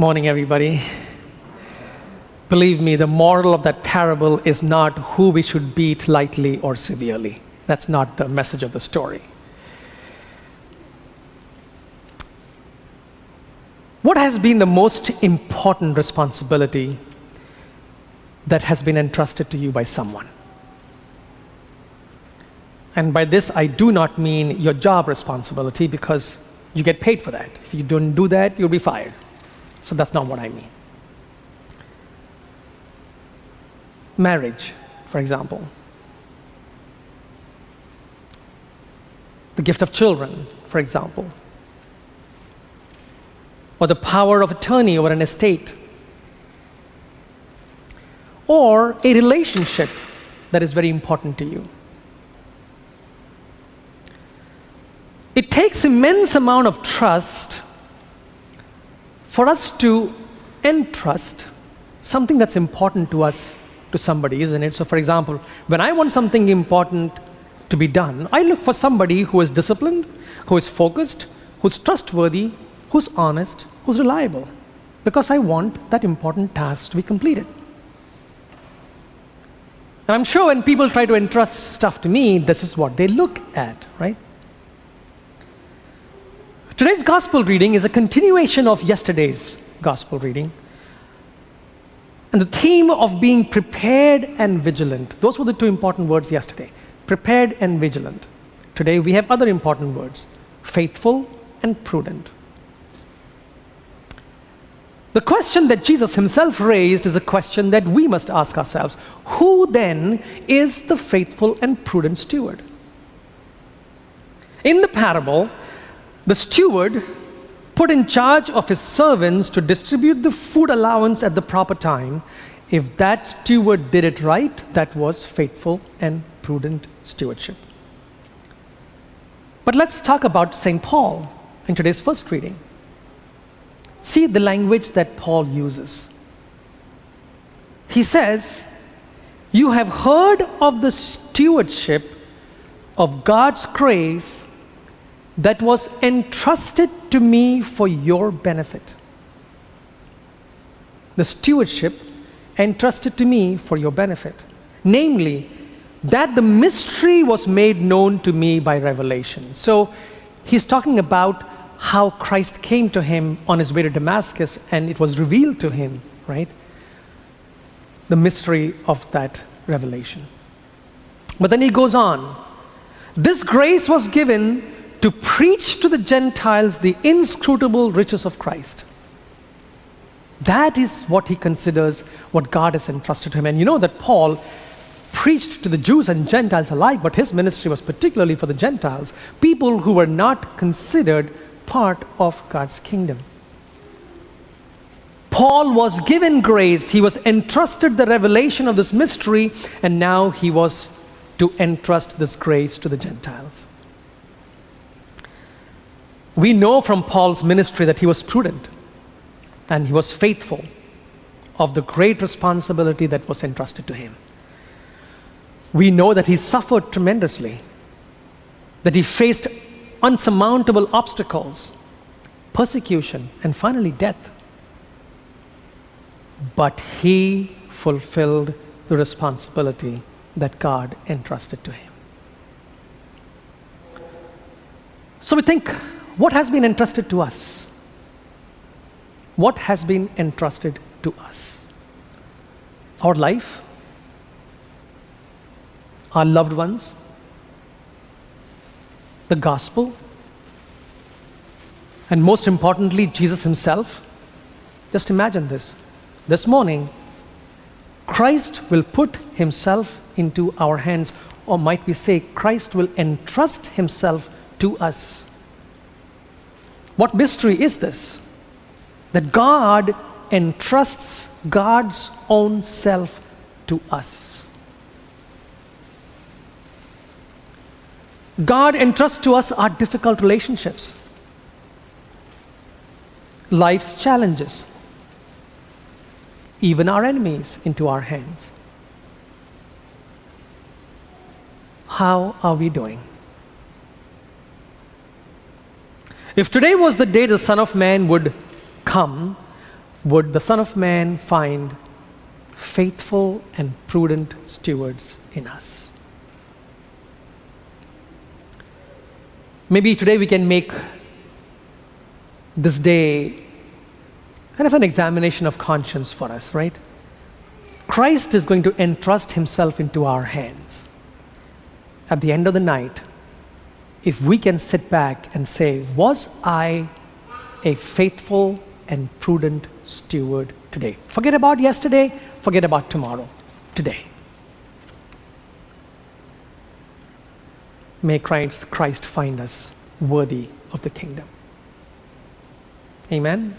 Morning, everybody. Believe me, the moral of that parable is not who we should beat lightly or severely. That's not the message of the story. What has been the most important responsibility that has been entrusted to you by someone? And by this, I do not mean your job responsibility, because you get paid for that. If you don't do that, you'll be fired. So that's not what I mean. Marriage, for example. The gift of children, for example. Or the power of attorney over an estate. Or a relationship that is very important to you. It takes immense amount of trust for us to entrust something that's important to us to somebody, isn't it? So for example, when I want something important to be done, I look for somebody who is disciplined, who is focused, who's trustworthy, who's honest, who's reliable, because I want that important task to be completed. And I'm sure when people try to entrust stuff to me, this is what they look at, right? Today's gospel reading is a continuation of yesterday's gospel reading. And the theme of being prepared and vigilant. Those were the two important words yesterday. Prepared and vigilant. Today we have other important words. Faithful and prudent. The question that Jesus himself raised is a question that we must ask ourselves. Who then is the faithful and prudent steward? In the parable, the steward put in charge of his servants to distribute the food allowance at the proper time. If that steward did it right, that was faithful and prudent stewardship. But let's talk about St. Paul in today's first reading. See the language that Paul uses. He says, "You have heard of the stewardship of God's grace that was entrusted to me for your benefit." The stewardship entrusted to me for your benefit. Namely, that the mystery was made known to me by revelation. So he's talking about how Christ came to him on his way to Damascus and it was revealed to him, right? The mystery of that revelation. But then he goes on. This grace was given to preach to the Gentiles the inscrutable riches of Christ. That is what he considers what God has entrusted to him. And you know that Paul preached to the Jews and Gentiles alike, but his ministry was particularly for the Gentiles, people who were not considered part of God's kingdom. Paul was given grace. He was entrusted the revelation of this mystery, and now he was to entrust this grace to the Gentiles. We know from Paul's ministry that he was prudent and he was faithful of the great responsibility that was entrusted to him. We know that he suffered tremendously, that he faced unsurmountable obstacles, persecution, and finally death. But he fulfilled the responsibility that God entrusted to him. So we think, what has been entrusted to us? What has been entrusted to us? Our life, our loved ones, the gospel, and most importantly, Jesus himself. Just imagine this. This morning, Christ will put himself into our hands, or might we say, Christ will entrust himself to us. What mystery is this? That God entrusts God's own self to us. God entrusts to us our difficult relationships, life's challenges, even our enemies into our hands. How are we doing? If today was the day the Son of Man would come, would the Son of Man find faithful and prudent stewards in us. Maybe today we can make this day kind of an examination of conscience for us, right? Christ is going to entrust himself into our hands. At the end of the night, if we can sit back and say, was I a faithful and prudent steward today? Forget about yesterday, forget about tomorrow, today. May Christ find us worthy of the kingdom. Amen.